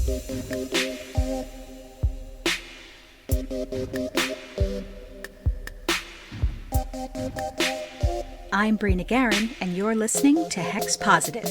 I'm Brina Guerin, and you're listening to Hex Positive.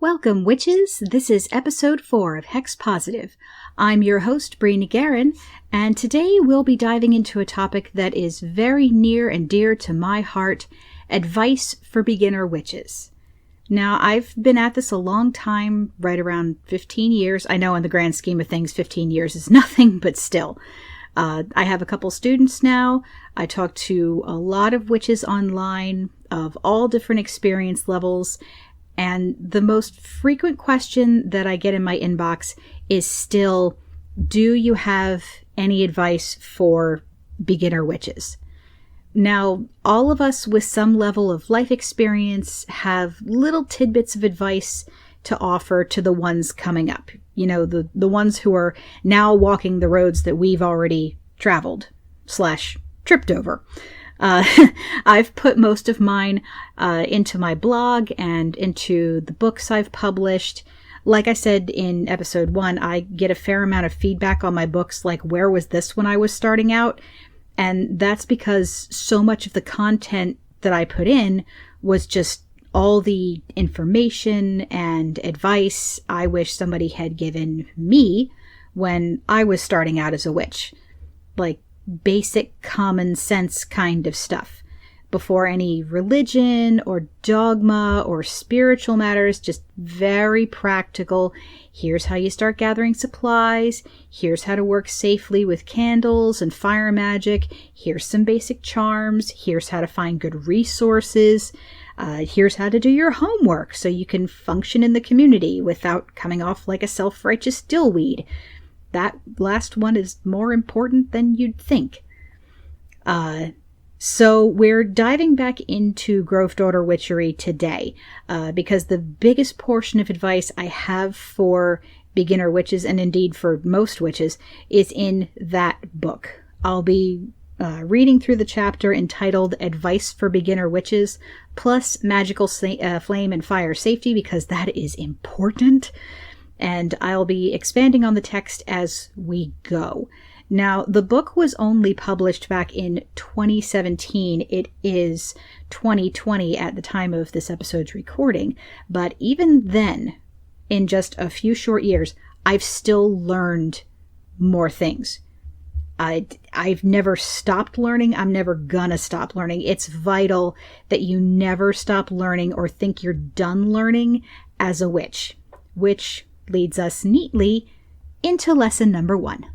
Welcome, witches! This is episode 4 of Hex Positive. I'm your host, Brina Guerin, and today we'll be diving into a topic that is very near and dear to my heart, advice for beginner witches. Now, I've been at this a long time, right around 15 years. I know in the grand scheme of things, 15 years is nothing, but still. I have a couple students now. I talk to a lot of witches online of all different experience levels. And the most frequent question that I get in my inbox is still, do you have any advice for beginner witches? Now, all of us with some level of life experience have little tidbits of advice to offer to the ones coming up. You know, the ones who are now walking the roads that we've already traveled / tripped over. I've put most of mine into my blog and into the books I've published. Like I said in episode 1, I get a fair amount of feedback on my books, like, where was this when I was starting out? And that's because so much of the content that I put in was just all the information and advice I wish somebody had given me when I was starting out as a witch. Like, basic common sense kind of stuff. Before any religion or dogma or spiritual matters, just very practical. Here's how you start gathering supplies. Here's how to work safely with candles and fire magic. Here's some basic charms. Here's how to find good resources. Here's how to do your homework so you can function in the community without coming off like a self-righteous dillweed. That last one is more important than you'd think. So we're diving back into Grove Daughter Witchery today because the biggest portion of advice I have for beginner witches, and indeed for most witches, is in that book. I'll be reading through the chapter entitled Advice for Beginner Witches, plus Magical Flame and Fire Safety, because that is important. And I'll be expanding on the text as we go. Now, the book was only published back in 2017. It is 2020 at the time of this episode's recording. But even then, in just a few short years, I've still learned more things. I've never stopped learning. I'm never gonna stop learning. It's vital that you never stop learning or think you're done learning as a witch, which leads us neatly into lesson number 1.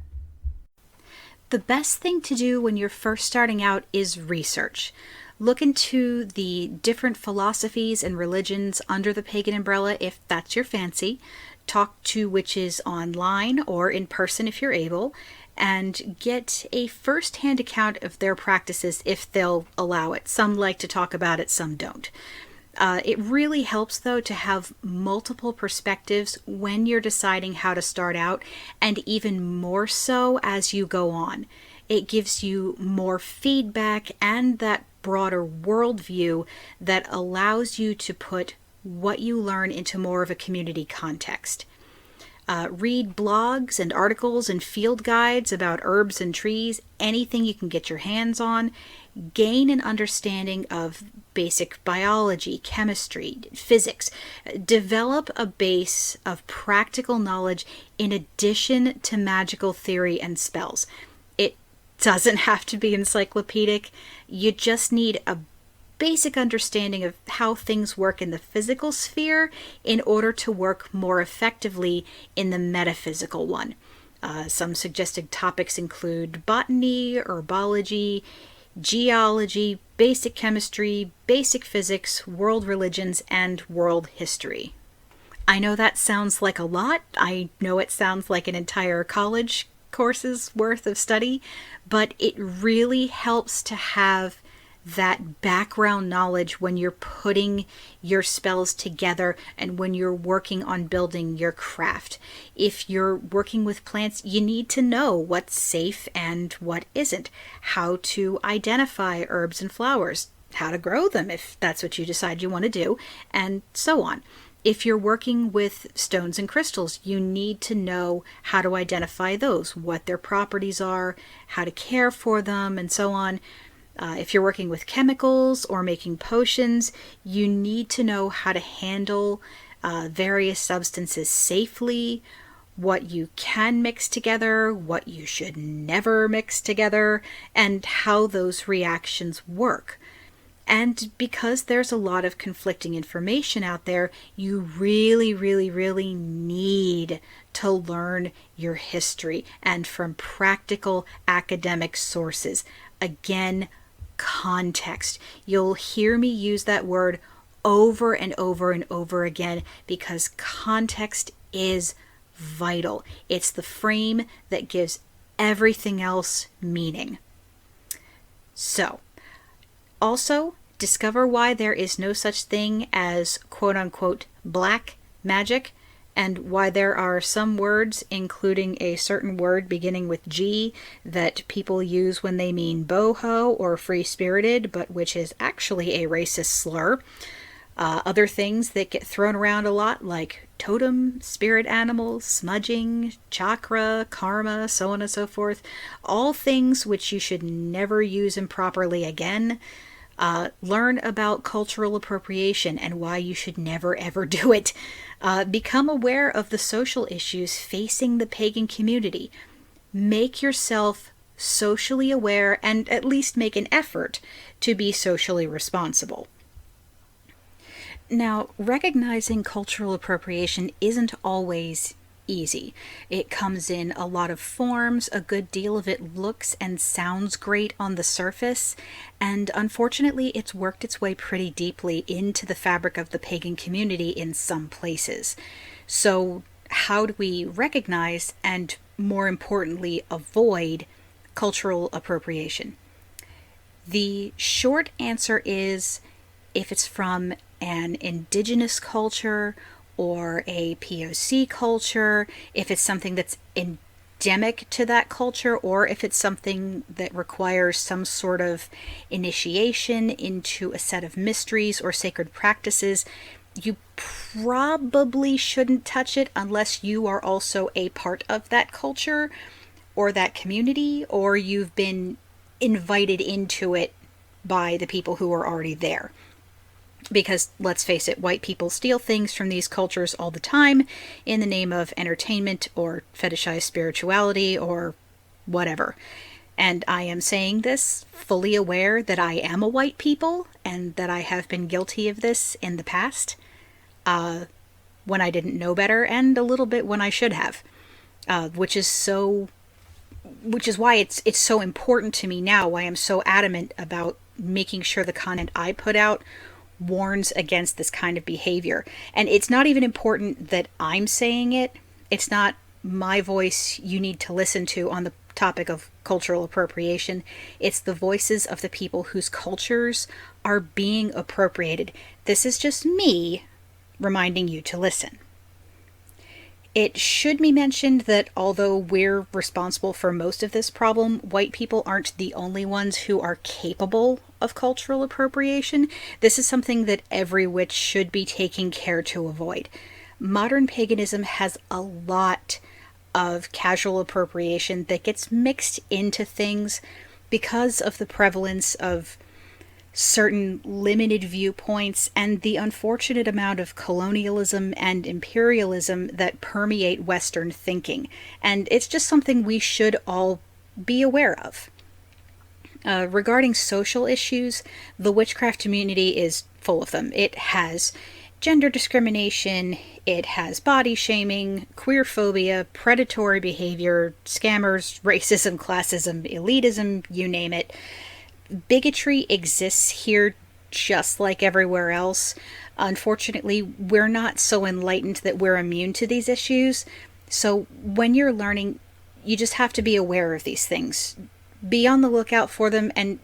The best thing to do when you're first starting out is research. Look into the different philosophies and religions under the pagan umbrella if that's your fancy. Talk to witches online or in person if you're able, and get a first-hand account of their practices if they'll allow it. Some like to talk about it, some don't. It really helps, though, to have multiple perspectives when you're deciding how to start out, and even more so as you go on. It gives you more feedback and that broader worldview that allows you to put what you learn into more of a community context. Read blogs and articles and field guides about herbs and trees, anything you can get your hands on. Gain an understanding of basic biology, chemistry, physics. Develop a base of practical knowledge in addition to magical theory and spells. It doesn't have to be encyclopedic. You just need a basic understanding of how things work in the physical sphere in order to work more effectively in the metaphysical one. Some suggested topics include botany, herbology, geology, basic chemistry, basic physics, world religions, and world history. I know that sounds like a lot. I know it sounds like an entire college course's worth of study, but it really helps to have that background knowledge when you're putting your spells together and when you're working on building your craft. If you're working with plants, you need to know what's safe and what isn't, how to identify herbs and flowers, how to grow them if that's what you decide you want to do, and so on. If you're working with stones and crystals, you need to know how to identify those, what their properties are, how to care for them, and so on. If you're working with chemicals or making potions, you need to know how to handle various substances safely, what you can mix together, what you should never mix together, and how those reactions work. And because there's a lot of conflicting information out there, you really, really, really need to learn your history and from practical academic sources. Again, context. You'll hear me use that word over and over and over again because context is vital. It's the frame that gives everything else meaning. So, also, discover why there is no such thing as quote-unquote black magic, and why there are some words, including a certain word beginning with G, that people use when they mean boho or free-spirited, but which is actually a racist slur. Other things that get thrown around a lot, like totem, spirit animal, smudging, chakra, karma, so on and so forth. All things which you should never use improperly again. Learn about cultural appropriation and why you should never ever do it. Become aware of the social issues facing the pagan community. Make yourself socially aware and at least make an effort to be socially responsible. Now, recognizing cultural appropriation isn't always easy. It comes in a lot of forms, a good deal of it looks and sounds great on the surface, and unfortunately it's worked its way pretty deeply into the fabric of the pagan community in some places. So how do we recognize and, more importantly, avoid cultural appropriation? The short answer is if it's from an indigenous culture or a POC culture, if it's something that's endemic to that culture, or if it's something that requires some sort of initiation into a set of mysteries or sacred practices, you probably shouldn't touch it unless you are also a part of that culture or that community, or you've been invited into it by the people who are already there. Because, let's face it, white people steal things from these cultures all the time in the name of entertainment or fetishized spirituality or whatever. And I am saying this fully aware that I am a white people and that I have been guilty of this in the past, when I didn't know better and a little bit when I should have, which is why it's so important to me now, why I'm so adamant about making sure the content I put out warns against this kind of behavior. And it's not even important that I'm saying it. It's not my voice you need to listen to on the topic of cultural appropriation. It's the voices of the people whose cultures are being appropriated. This is just me reminding you to listen. It should be mentioned that although we're responsible for most of this problem, white people aren't the only ones who are capable of cultural appropriation. This is something that every witch should be taking care to avoid. Modern paganism has a lot of casual appropriation that gets mixed into things because of the prevalence of certain limited viewpoints and the unfortunate amount of colonialism and imperialism that permeate Western thinking. And it's just something we should all be aware of. Regarding social issues, the witchcraft community is full of them. It has gender discrimination, it has body shaming, queer phobia, predatory behavior, scammers, racism, classism, elitism, you name it. Bigotry exists here just like everywhere else. Unfortunately, we're not so enlightened that we're immune to these issues. So when you're learning, you just have to be aware of these things. Be on the lookout for them and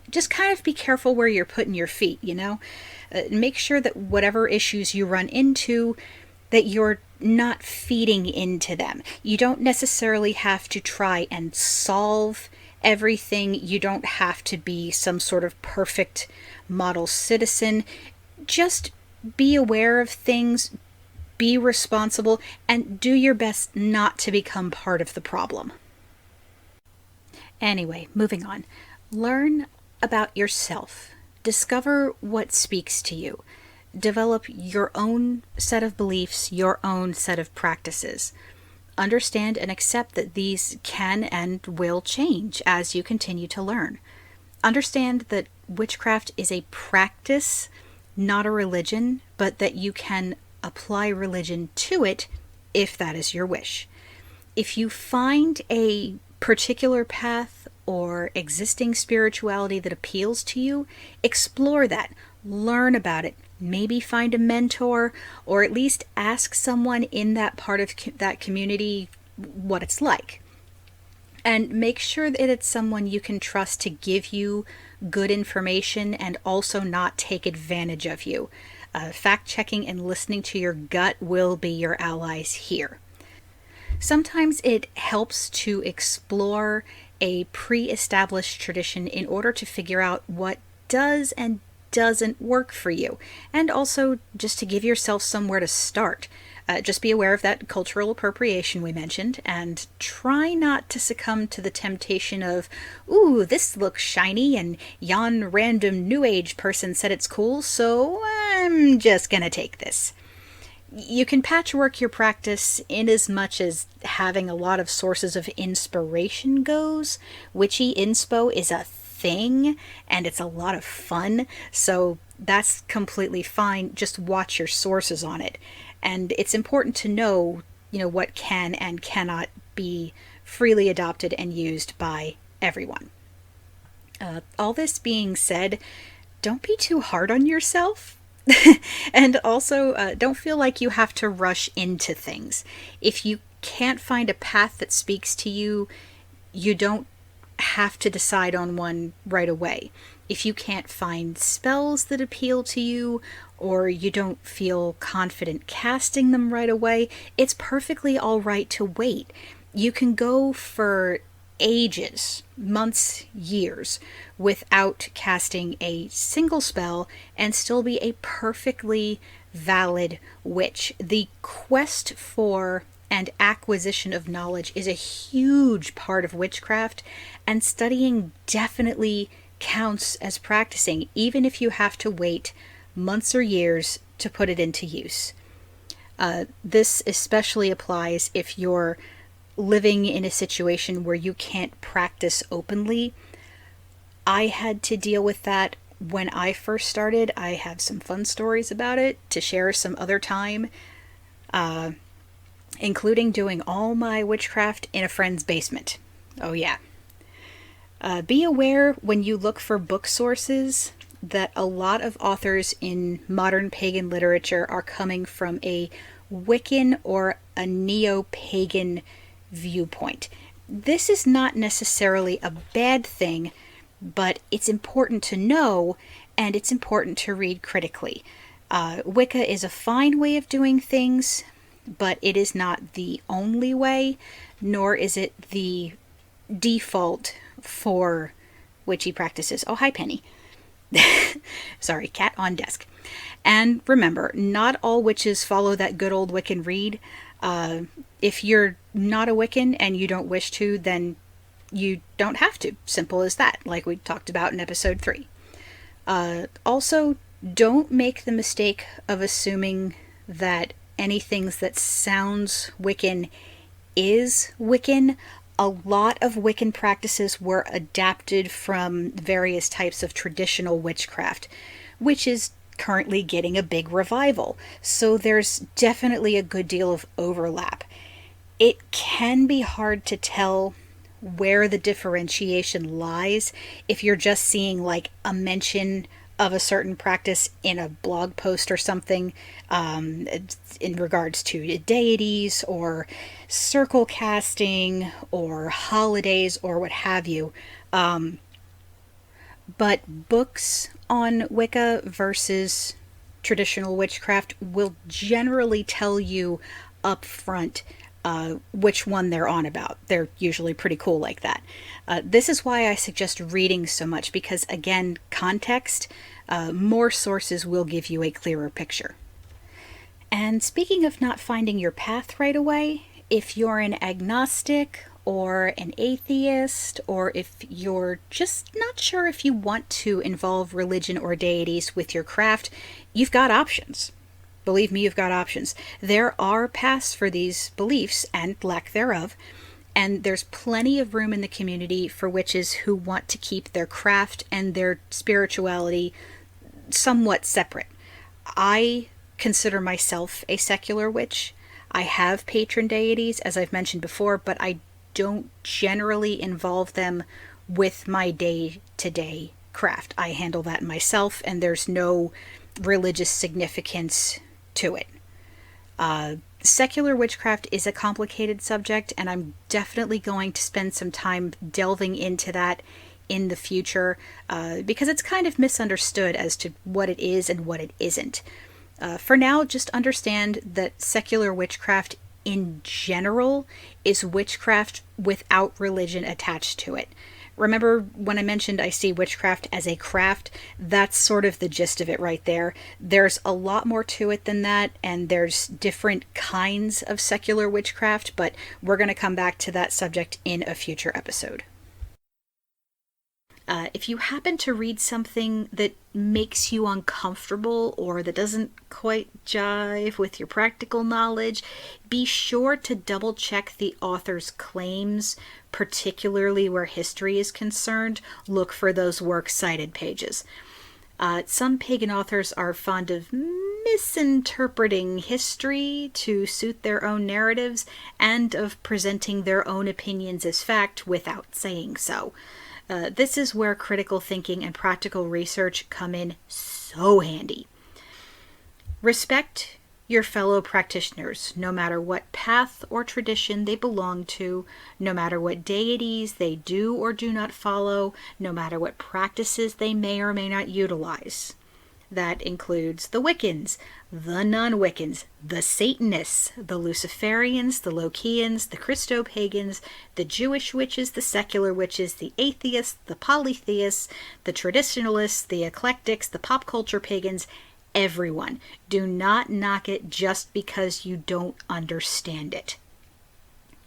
just kind of be careful where you're putting your feet, you know? Make sure that whatever issues you run into, that you're not feeding into them. You don't necessarily have to try and solve everything. You don't have to be some sort of perfect model citizen. Just be aware of things, be responsible, and do your best not to become part of the problem. Anyway, moving on. Learn about yourself. Discover what speaks to you. Develop your own set of beliefs, your own set of practices. Understand and accept that these can and will change as you continue to learn. Understand that witchcraft is a practice, not a religion, but that you can apply religion to it if that is your wish. If you find a particular path or existing spirituality that appeals to you, explore that, learn about it, maybe find a mentor, or at least ask someone in that part of that community what it's like. And make sure that it's someone you can trust to give you good information and also not take advantage of you. Fact-checking and listening to your gut will be your allies here. Sometimes it helps to explore a pre-established tradition in order to figure out what does and doesn't work for you, and also just to give yourself somewhere to start. Just be aware of that cultural appropriation we mentioned, and try not to succumb to the temptation of, ooh, this looks shiny, and yon random new age person said it's cool, so I'm just gonna take this. You can patchwork your practice in as much as having a lot of sources of inspiration goes. Witchy inspo is a thing, and it's a lot of fun, so that's completely fine. Just watch your sources on it. And it's important to know, what can and cannot be freely adopted and used by everyone. All this being said, don't be too hard on yourself. And also, don't feel like you have to rush into things. If you can't find a path that speaks to you, you don't have to decide on one right away. If you can't find spells that appeal to you, or you don't feel confident casting them right away, it's perfectly all right to wait. You can go for ages, months, years, without casting a single spell and still be a perfectly valid witch. The quest for and acquisition of knowledge is a huge part of witchcraft, and studying definitely counts as practicing, even if you have to wait months or years to put it into use. This especially applies if you're living in a situation where you can't practice openly. I had to deal with that when I first started. I have some fun stories about it to share some other time, including doing all my witchcraft in a friend's basement. Oh yeah. Be aware when you look for book sources that a lot of authors in modern pagan literature are coming from a Wiccan or a neo-pagan viewpoint. This is not necessarily a bad thing, but it's important to know, and it's important to read critically. Wicca is a fine way of doing things, but it is not the only way, nor is it the default for witchy practices. Oh, hi, Penny. Sorry, cat on desk. And remember, not all witches follow that good old Wiccan read. If you're not a Wiccan and you don't wish to, then you don't have to. Simple as that, like we talked about in episode 3. Also, don't make the mistake of assuming that anything that sounds Wiccan is Wiccan. A lot of Wiccan practices were adapted from various types of traditional witchcraft, which is currently getting a big revival. So there's definitely a good deal of overlap. It can be hard to tell where the differentiation lies if you're just seeing like a mention of a certain practice in a blog post or something, in regards to deities or circle casting or holidays or what have you. But books on Wicca versus traditional witchcraft will generally tell you up front which one they're on about. They're usually pretty cool like that. This is why I suggest reading so much, because again, context, more sources will give you a clearer picture. And speaking of not finding your path right away, if you're an agnostic or an atheist, or if you're just not sure if you want to involve religion or deities with your craft, you've got options. Believe me, you've got options. There are paths for these beliefs and lack thereof, and there's plenty of room in the community for witches who want to keep their craft and their spirituality somewhat separate. I consider myself a secular witch. I have patron deities, as I've mentioned before, but I don't generally involve them with my day-to-day craft. I handle that myself, and there's no religious significance to it. Secular witchcraft is a complicated subject, and I'm definitely going to spend some time delving into that in the future, because it's kind of misunderstood as to what it is and what it isn't. For now, just understand that secular witchcraft in general is witchcraft without religion attached to it. Remember when I mentioned I see witchcraft as a craft? That's sort of the gist of it right there. There's a lot more to it than that, and there's different kinds of secular witchcraft, but we're going to come back to that subject in a future episode. If you happen to read something that makes you uncomfortable or that doesn't quite jive with your practical knowledge, be sure to double check the author's claims, particularly where history is concerned. Look for those works cited pages. Some pagan authors are fond of misinterpreting history to suit their own narratives and of presenting their own opinions as fact without saying so. This is where critical thinking and practical research come in so handy. Respect your fellow practitioners, no matter what path or tradition they belong to, no matter what deities they do or do not follow, no matter what practices they may or may not utilize. That includes the Wiccans, the non-Wiccans, the Satanists, the Luciferians, the Lokians, the Christo-pagans, the Jewish witches, the secular witches, the atheists, the polytheists, the traditionalists, the eclectics, the pop culture pagans, everyone. Do not knock it just because you don't understand it.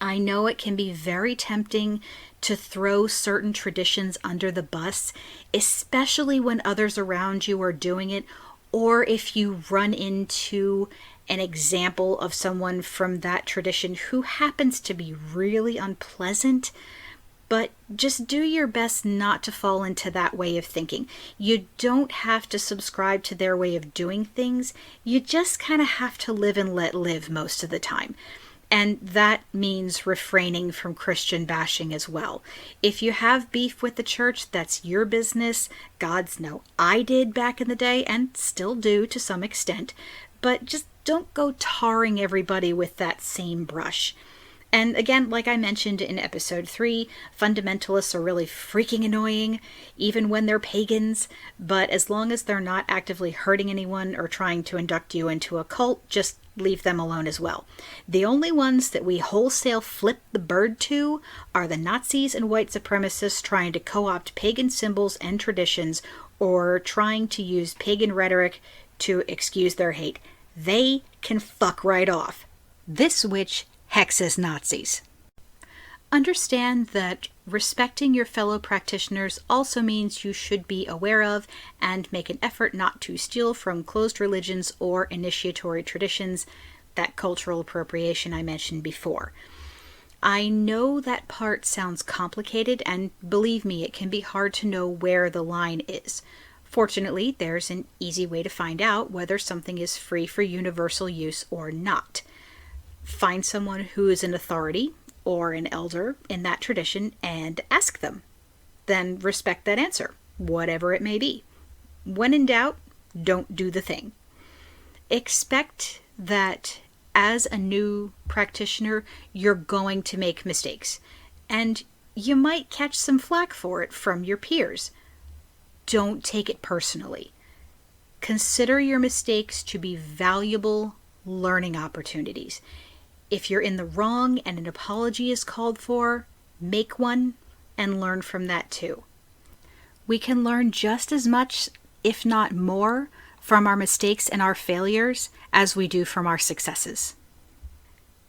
I know it can be very tempting to throw certain traditions under the bus, especially when others around you are doing it, or if you run into an example of someone from that tradition who happens to be really unpleasant. But just do your best not to fall into that way of thinking. You don't have to subscribe to their way of doing things. You just kind of have to live and let live most of the time. And that means refraining from Christian bashing as well. If you have beef with the church, that's your business. Gods know I did back in the day and still do to some extent. But just don't go tarring everybody with that same brush. And again, like I mentioned in episode 3, fundamentalists are really freaking annoying, even when they're pagans. But as long as they're not actively hurting anyone or trying to induct you into a cult, just leave them alone as well. The only ones that we wholesale flip the bird to are the Nazis and white supremacists trying to co-opt pagan symbols and traditions, or trying to use pagan rhetoric to excuse their hate. They can fuck right off. This witch hexes Nazis. Understand that respecting your fellow practitioners also means you should be aware of and make an effort not to steal from closed religions or initiatory traditions, that cultural appropriation I mentioned before. I know that part sounds complicated, and believe me, it can be hard to know where the line is. Fortunately, there's an easy way to find out whether something is free for universal use or not. Find someone who is an authority or an elder in that tradition and ask them. Then respect that answer, whatever it may be. When in doubt, don't do the thing. Expect that as a new practitioner, you're going to make mistakes, and you might catch some flack for it from your peers. don't take it personally. Consider your mistakes to be valuable learning opportunities. If you're in the wrong and an apology is called for, make one and learn from that too. We can learn just as much, if not more, from our mistakes and our failures as we do from our successes.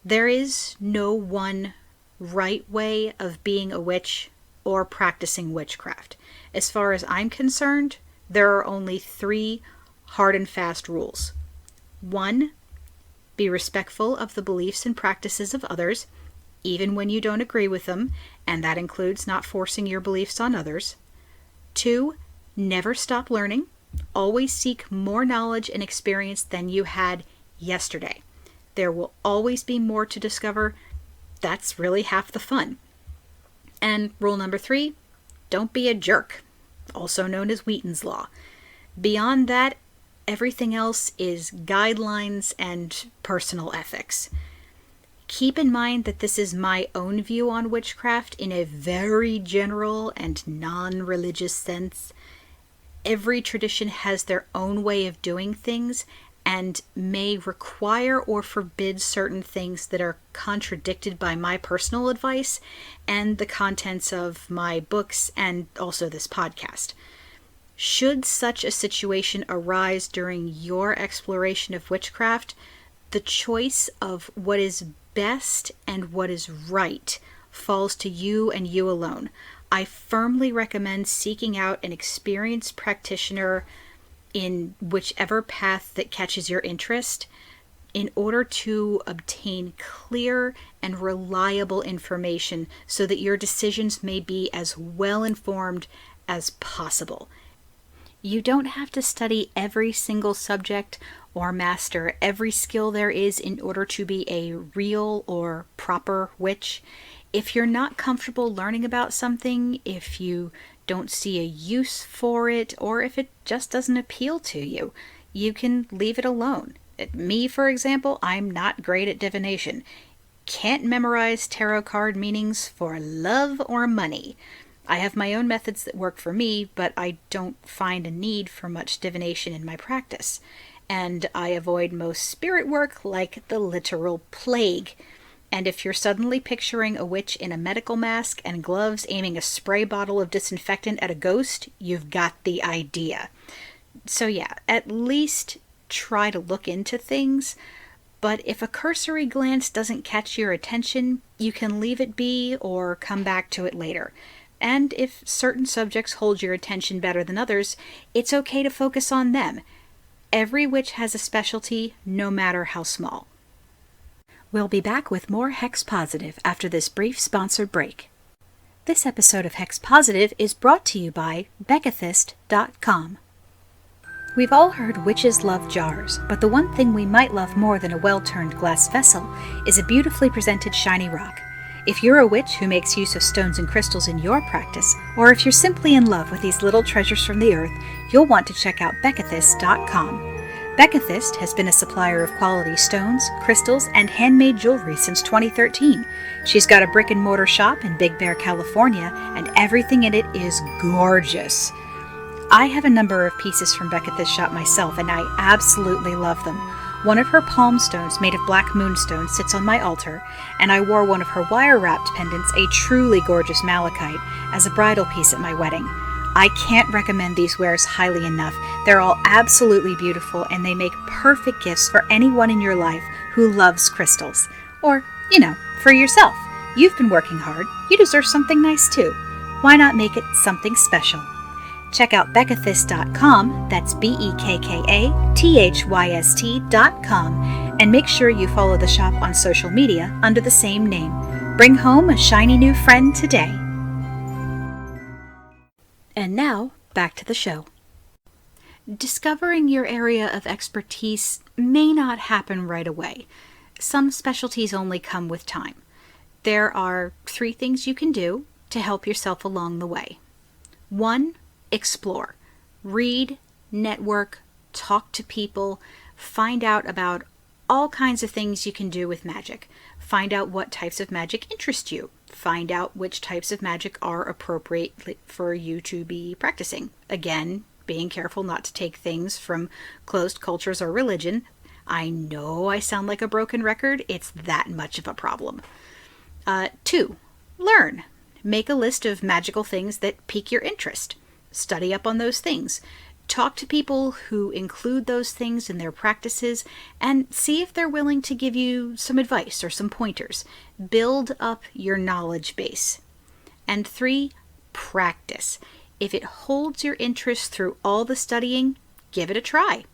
There is no one right way of being a witch or practicing witchcraft. As far as I'm concerned, there are only 3 hard and fast rules. 1, be respectful of the beliefs and practices of others, even when you don't agree with them, and that includes not forcing your beliefs on others. 2, never stop learning. Always seek more knowledge and experience than you had yesterday. There will always be more to discover. That's really half the fun. And rule number 3, don't be a jerk, also known as Wheaton's Law. Beyond that, everything else is guidelines and personal ethics. Keep in mind that this is my own view on witchcraft in a very general and non-religious sense. Every tradition has their own way of doing things and may require or forbid certain things that are contradicted by my personal advice and the contents of my books and also this podcast. Should such a situation arise during your exploration of witchcraft, the choice of what is best and what is right falls to you and you alone. I firmly recommend seeking out an experienced practitioner in whichever path that catches your interest in order to obtain clear and reliable information so that your decisions may be as well informed as possible. You don't have to study every single subject or master every skill there is in order to be a real or proper witch. If you're not comfortable learning about something, if you don't see a use for it, or if it just doesn't appeal to you, you can leave it alone. Me, for example, I'm not great at divination. Can't memorize tarot card meanings for love or money. I have my own methods that work for me, but I don't find a need for much divination in my practice. And I avoid most spirit work like the literal plague. And if you're suddenly picturing a witch in a medical mask and gloves aiming a spray bottle of disinfectant at a ghost, you've got the idea. So yeah, at least try to look into things. But if a cursory glance doesn't catch your attention, you can leave it be or come back to it later. And if certain subjects hold your attention better than others, it's okay to focus on them. Every witch has a specialty, no matter how small. We'll be back with more Hex Positive after this brief sponsored break. This episode of Hex Positive is brought to you by Beccathist.com. We've all heard witches love jars, but the one thing we might love more than a well-turned glass vessel is a beautifully presented shiny rock. If you're a witch who makes use of stones and crystals in your practice, or if you're simply in love with these little treasures from the earth, you'll want to check out Beccathist.com. Beccathist has been a supplier of quality stones, crystals, and handmade jewelry since 2013. She's got a brick-and-mortar shop in Big Bear, California, and everything in it is gorgeous. I have a number of pieces from Beccathist shop myself, and I absolutely love them. One of her palm stones made of black moonstone sits on my altar, and I wore one of her wire-wrapped pendants, a truly gorgeous malachite, as a bridal piece at my wedding. I can't recommend these wares highly enough. They're all absolutely beautiful, and they make perfect gifts for anyone in your life who loves crystals. Or, for yourself. You've been working hard. You deserve something nice too. Why not make it something special? Check out Beccathist.com, that's BEKKATHYST.com, and make sure you follow the shop on social media under the same name. Bring home a shiny new friend today. And now, back to the show. Discovering your area of expertise may not happen right away. Some specialties only come with time. There are 3 things you can do to help yourself along the way. 1, explore. Read, network, talk to people, find out about all kinds of things you can do with magic. Find out what types of magic interest you. find out which types of magic are appropriate for you to be practicing. Again, being careful not to take things from closed cultures or religion. I know I sound like a broken record. It's that much of a problem. 2, learn. Make a list of magical things that pique your interest. Study up on those things. Talk to people who include those things in their practices and see if they're willing to give you some advice or some pointers. Build up your knowledge base. And 3, practice. If it holds your interest through all the studying, give it a try.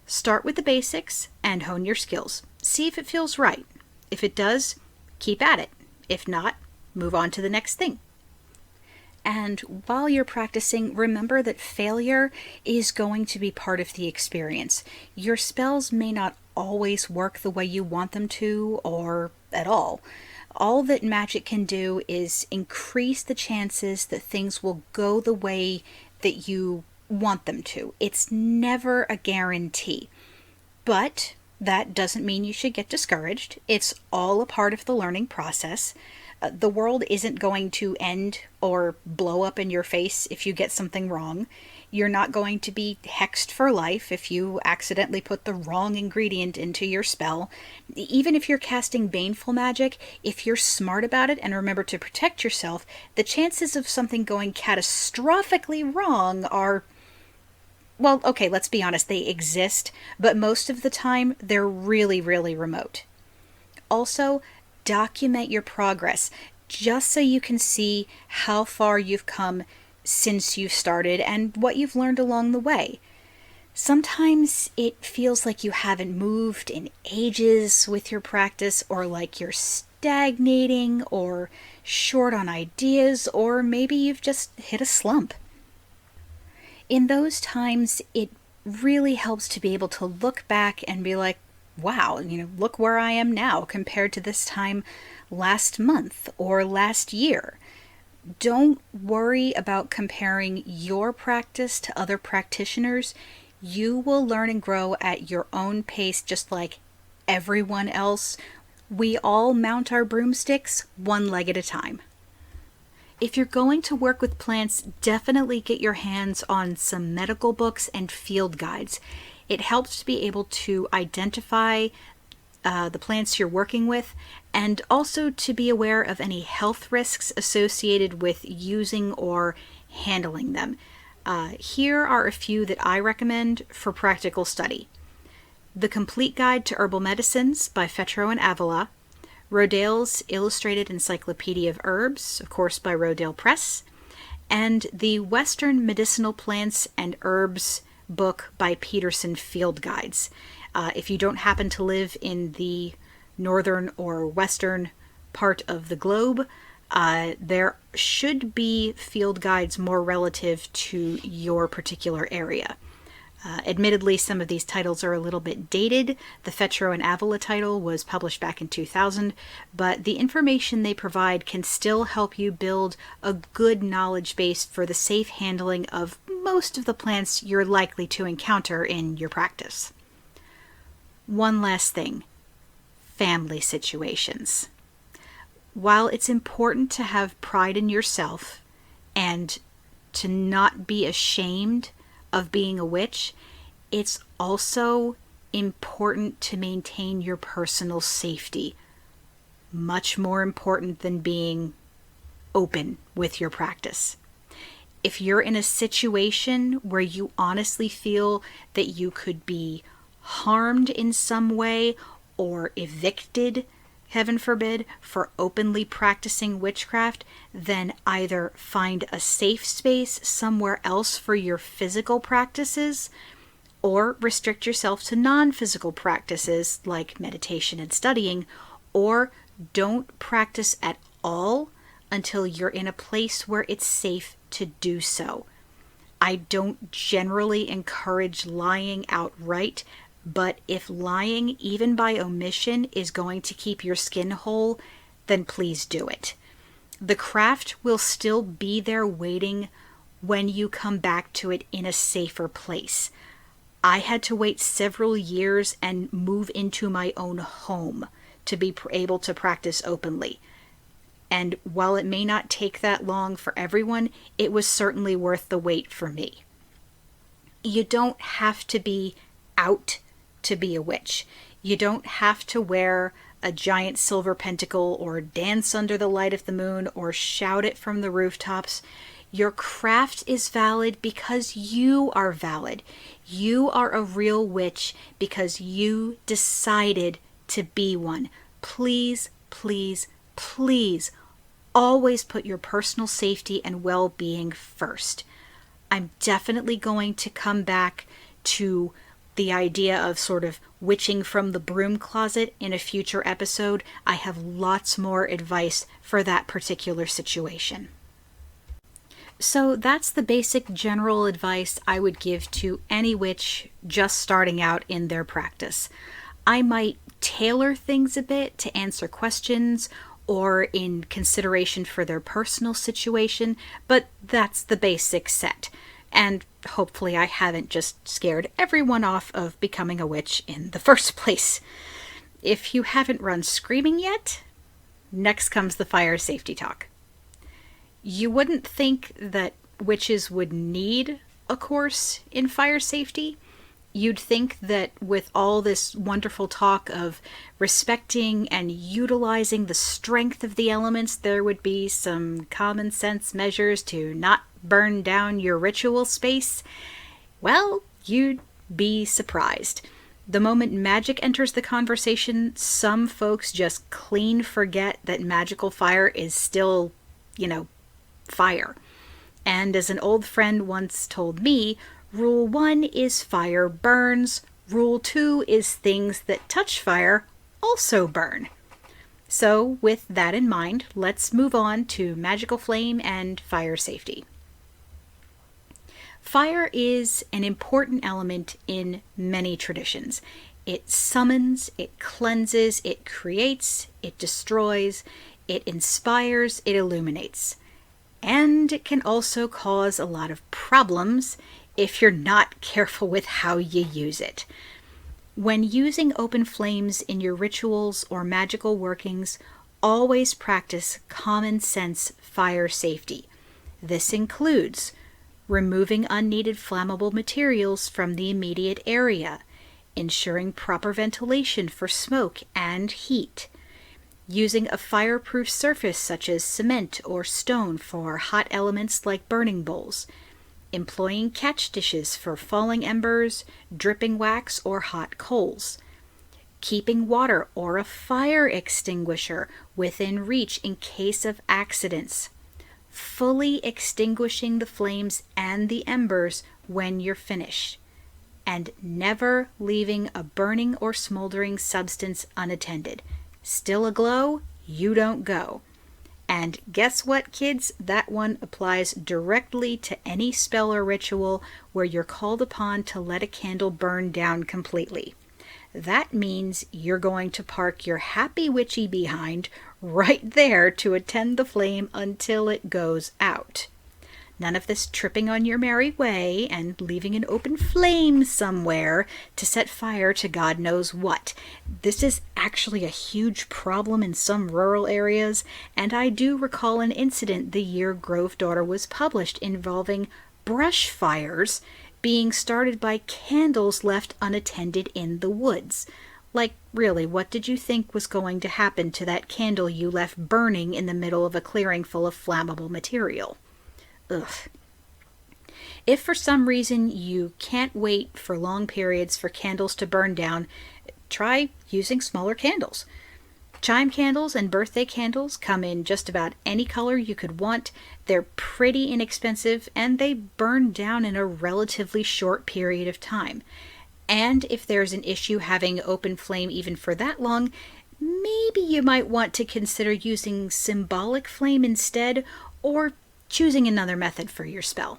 Start with the basics and hone your skills. See if it feels right. If it does, keep at it. If not, move on to the next thing. And while you're practicing, remember that failure is going to be part of the experience. Your spells may not always work the way you want them to, or at all. All that magic can do is increase the chances that things will go the way that you want them to. It's never a guarantee. But that doesn't mean you should get discouraged. It's all a part of the learning process. The world isn't going to end or blow up in your face if you get something wrong. You're not going to be hexed for life if you accidentally put the wrong ingredient into your spell. Even if you're casting baneful magic, if you're smart about it and remember to protect yourself, the chances of something going catastrophically wrong are, well, okay, let's be honest, they exist, but most of the time they're really, really remote. Also, document your progress just so you can see how far you've come since you started and what you've learned along the way. Sometimes it feels like you haven't moved in ages with your practice, or like you're stagnating or short on ideas, or maybe you've just hit a slump. In those times, it really helps to be able to look back and be like, wow, look where I am now compared to this time last month or last year. Don't worry about comparing your practice to other practitioners. You will learn and grow at your own pace, just like everyone else. We all mount our broomsticks one leg at a time. If you're going to work with plants, definitely get your hands on some medical books and field guides. It helps to be able to identify the plants you're working with, and also to be aware of any health risks associated with using or handling them. Here are a few that I recommend for practical study. The Complete Guide to Herbal Medicines by Fetro and Avila, Rodale's Illustrated Encyclopedia of Herbs, of course by Rodale Press, and the Western Medicinal Plants and Herbs book by Peterson Field Guides. If you don't happen to live in the northern or western part of the globe, there should be field guides more relative to your particular area. Admittedly, some of these titles are a little bit dated. The Fetro and Avila title was published back in 2000, but the information they provide can still help you build a good knowledge base for the safe handling of most of the plants you're likely to encounter in your practice. One last thing, family situations. While it's important to have pride in yourself and to not be ashamed of being a witch, it's also important to maintain your personal safety. Much more important than being open with your practice. If you're in a situation where you honestly feel that you could be harmed in some way or evicted, heaven forbid, for openly practicing witchcraft, then either find a safe space somewhere else for your physical practices, or restrict yourself to non-physical practices like meditation and studying, or don't practice at all until you're in a place where it's safe to do so. I don't generally encourage lying outright, but if lying, even by omission, is going to keep your skin whole, then please do it. The craft will still be there waiting when you come back to it in a safer place. I had to wait several years and move into my own home to be able to practice openly. And while it may not take that long for everyone, it was certainly worth the wait for me. You don't have to be out to be a witch. You don't have to wear a giant silver pentacle or dance under the light of the moon or shout it from the rooftops. Your craft is valid because you are valid. You are a real witch because you decided to be one. Please, please, please always put your personal safety and well-being first. I'm definitely going to come back to the idea of sort of witching from the broom closet in a future episode. I have lots more advice for that particular situation. So that's the basic general advice I would give to any witch just starting out in their practice. I might tailor things a bit to answer questions or in consideration for their personal situation, but that's the basic set. And hopefully I haven't just scared everyone off of becoming a witch in the first place. If you haven't run screaming yet, next comes the fire safety talk. You wouldn't think that witches would need a course in fire safety. You'd think that with all this wonderful talk of respecting and utilizing the strength of the elements, there would be some common sense measures to not burn down your ritual space. Well, you'd be surprised. The moment magic enters the conversation, some folks just clean forget that magical fire is still, fire. And as an old friend once told me, Rule 1 is fire burns. Rule 2 is things that touch fire also burn. So with that in mind, let's move on to magical flame and fire safety. Fire is an important element in many traditions. It summons, it cleanses, it creates, it destroys, it inspires, it illuminates. And it can also cause a lot of problems if you're not careful with how you use it. When using open flames in your rituals or magical workings, always practice common sense fire safety. This includes removing unneeded flammable materials from the immediate area, ensuring proper ventilation for smoke and heat, using a fireproof surface such as cement or stone for hot elements like burning bowls, employing catch dishes for falling embers, dripping wax, or hot coals, keeping water or a fire extinguisher within reach in case of accidents, fully extinguishing the flames and the embers when you're finished, and never leaving a burning or smoldering substance unattended. Still aglow, you don't go. And guess what, kids? That one applies directly to any spell or ritual where you're called upon to let a candle burn down completely. That means you're going to park your happy witchy behind right there to attend the flame until it goes out. None of this tripping on your merry way and leaving an open flame somewhere to set fire to God knows what. This is actually a huge problem in some rural areas, and I do recall an incident the year Grove Daughter was published involving brush fires being started by candles left unattended in the woods. Like, really, what did you think was going to happen to that candle you left burning in the middle of a clearing full of flammable material? Ugh. If for some reason you can't wait for long periods for candles to burn down, try using smaller candles. Chime candles and birthday candles come in just about any color you could want. They're pretty inexpensive and they burn down in a relatively short period of time. And if there's an issue having open flame even for that long, maybe you might want to consider using symbolic flame instead, or choosing another method for your spell.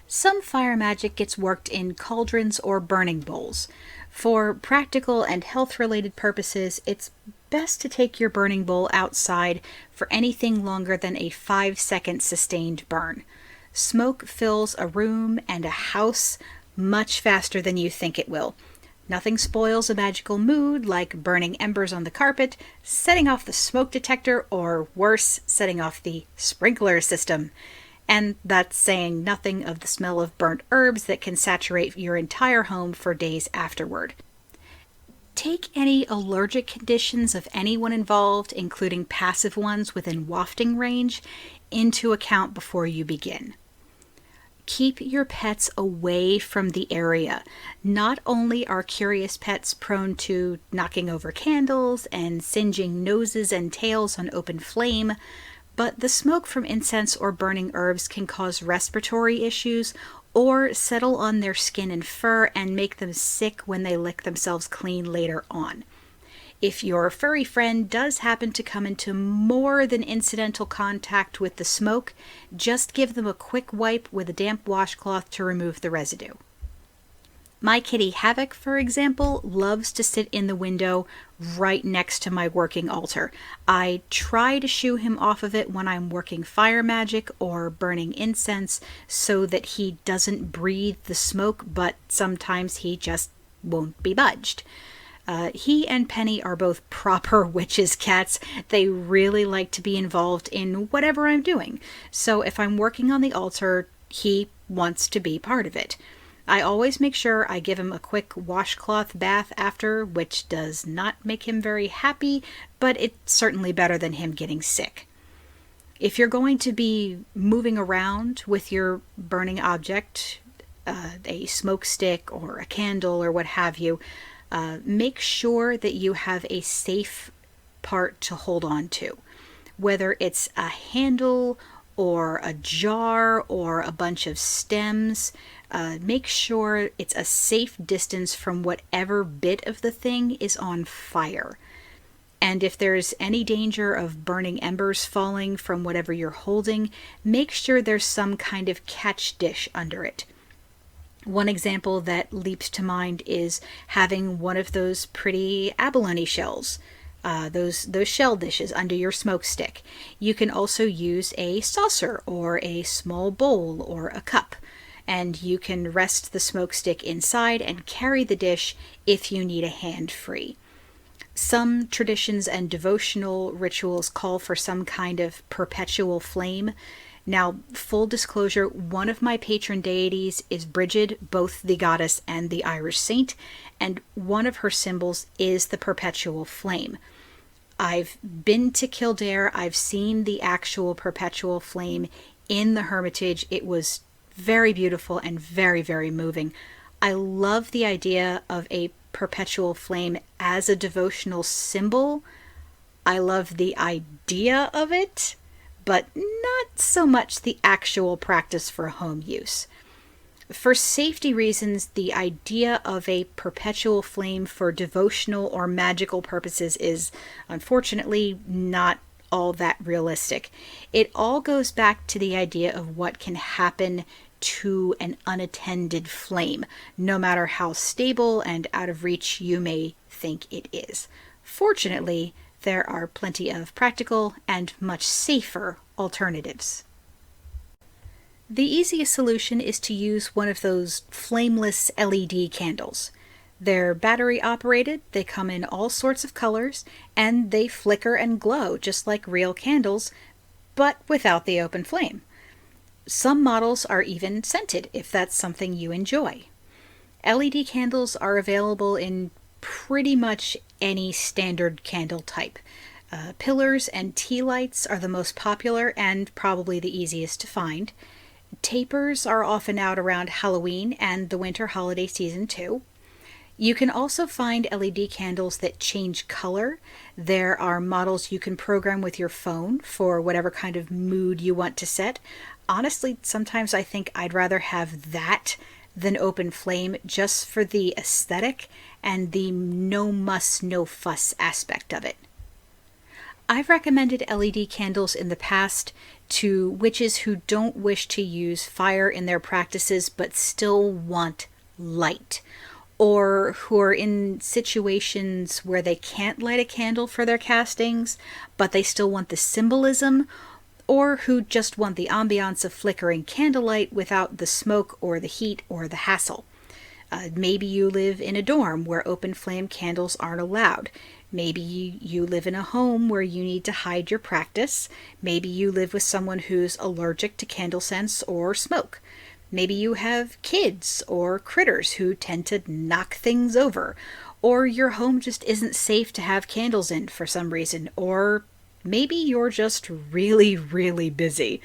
Some fire magic gets worked in cauldrons or burning bowls. For practical and health-related purposes, it's best to take your burning bowl outside for anything longer than a 5-second sustained burn. Smoke fills a room and a house much faster than you think it will. Nothing spoils a magical mood like burning embers on the carpet, setting off the smoke detector, or worse, setting off the sprinkler system. And that's saying nothing of the smell of burnt herbs that can saturate your entire home for days afterward. Take any allergic conditions of anyone involved, including passive ones within wafting range, into account before you begin. Keep your pets away from the area. Not only are curious pets prone to knocking over candles and singeing noses and tails on open flame, but the smoke from incense or burning herbs can cause respiratory issues or settle on their skin and fur and make them sick when they lick themselves clean later on. If your furry friend does happen to come into more than incidental contact with the smoke, just give them a quick wipe with a damp washcloth to remove the residue. My kitty Havoc, for example, loves to sit in the window right next to my working altar. I try to shoo him off of it when I'm working fire magic or burning incense so that he doesn't breathe the smoke, but sometimes he just won't be budged. He and Penny are both proper witches' cats. They really like to be involved in whatever I'm doing. So if I'm working on the altar, he wants to be part of it. I always make sure I give him a quick washcloth bath after, which does not make him very happy, but it's certainly better than him getting sick. If you're going to be moving around with your burning object, a smoke stick or a candle or what have you, make sure that you have a safe part to hold on to. Whether it's a handle or a jar or a bunch of stems, make sure it's a safe distance from whatever bit of the thing is on fire. And if there's any danger of burning embers falling from whatever you're holding, make sure there's some kind of catch dish under it. One example that leaps to mind is having one of those pretty abalone shells, those shell dishes under your smoke stick. You can also use a saucer or a small bowl or a cup, and you can rest the smoke stick inside and carry the dish if you need a hand free. Some traditions and devotional rituals call for some kind of perpetual flame. Now, full disclosure, one of my patron deities is Brigid, both the goddess and the Irish saint, and one of her symbols is the perpetual flame. I've been to Kildare. I've seen the actual perpetual flame in the Hermitage. It was very beautiful and very, very moving. I love the idea of a perpetual flame as a devotional symbol. I love the idea of it, but not so much the actual practice for home use. For safety reasons, the idea of a perpetual flame for devotional or magical purposes is unfortunately not all that realistic. It all goes back to the idea of what can happen to an unattended flame, no matter how stable and out of reach you may think it is. Fortunately, there are plenty of practical and much safer alternatives. The easiest solution is to use one of those flameless LED candles. They're battery operated, they come in all sorts of colors, and they flicker and glow just like real candles, but without the open flame. Some models are even scented if that's something you enjoy. LED candles are available in pretty much any standard candle type. Pillars and tea lights are the most popular and probably the easiest to find. Tapers are often out around Halloween and the winter holiday season too. You can also find LED candles that change color. There are models you can program with your phone for whatever kind of mood you want to set. Honestly, sometimes I think I'd rather have that than open flame just for the aesthetic and the no muss, no fuss aspect of it. I've recommended LED candles in the past to witches who don't wish to use fire in their practices but still want light, or who are in situations where they can't light a candle for their castings but they still want the symbolism, or who just want the ambiance of flickering candlelight without the smoke or the heat or the hassle. Maybe you live in a dorm where open flame candles aren't allowed. Maybe you live in a home where you need to hide your practice. Maybe you live with someone who's allergic to candle scents or smoke. Maybe you have kids or critters who tend to knock things over. Or your home just isn't safe to have candles in for some reason. Or maybe you're just really, really busy.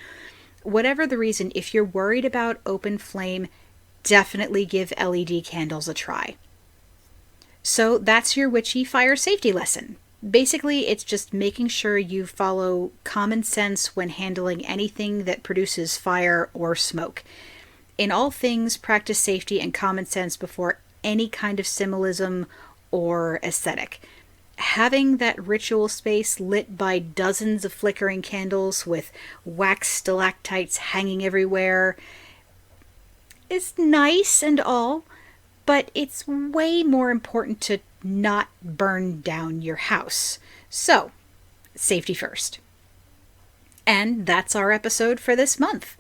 Whatever the reason, if you're worried about open flame, definitely give LED candles a try. So that's your witchy fire safety lesson. Basically, it's just making sure you follow common sense when handling anything that produces fire or smoke. In all things, practice safety and common sense before any kind of symbolism or aesthetic. Having that ritual space lit by dozens of flickering candles with wax stalactites hanging everywhere is nice and all, but it's way more important to not burn down your house. So, safety first. And that's our episode for this month.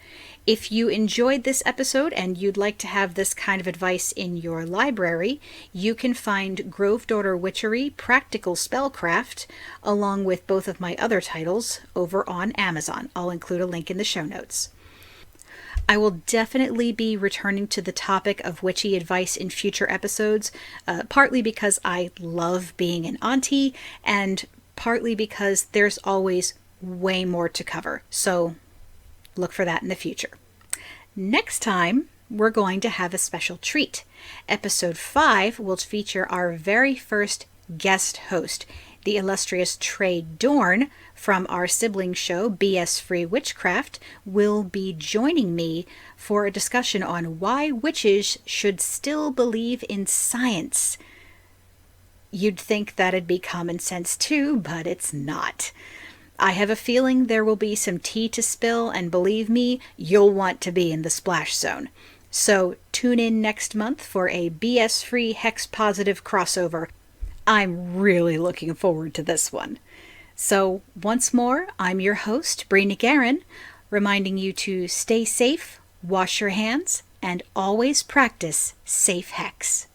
If you enjoyed this episode and you'd like to have this kind of advice in your library, you can find Grove Daughter Witchery Practical Spellcraft, along with both of my other titles, over on Amazon. I'll include a link in the show notes. I will definitely be returning to the topic of witchy advice in future episodes, partly because I love being an auntie, and partly because there's always way more to cover. So look for that in the future. Next time, we're going to have a special treat. Episode 5 will feature our very first guest host, the illustrious Trey Dorn from our sibling show, BS Free Witchcraft, will be joining me for a discussion on why witches should still believe in science. You'd think that'd be common sense too, but it's not. I have a feeling there will be some tea to spill, and believe me, you'll want to be in the splash zone. So tune in next month for a BS-free hex-positive crossover. I'm really looking forward to this one. So once more, I'm your host, Brina Guerin, reminding you to stay safe, wash your hands, and always practice safe hex.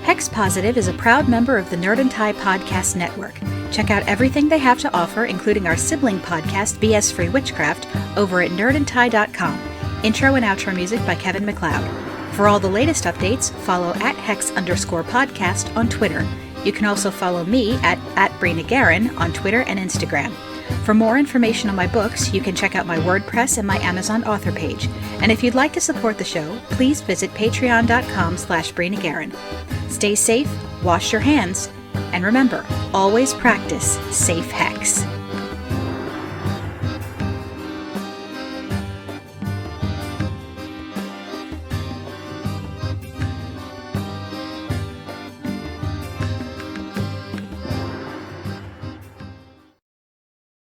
Hex Positive is a proud member of the Nerd and Tie Podcast Network. Check out everything they have to offer, including our sibling podcast, BS Free Witchcraft, over at nerdandtie.com. Intro and outro music by Kevin MacLeod. For all the latest updates, follow @hex_podcast on Twitter. You can also follow me at Brina Guerin on Twitter and Instagram. For more information on my books, you can check out my WordPress and my Amazon author page. And if you'd like to support the show, please visit patreon.com/Brina Guerin. Stay safe, wash your hands, and remember, always practice safe hex.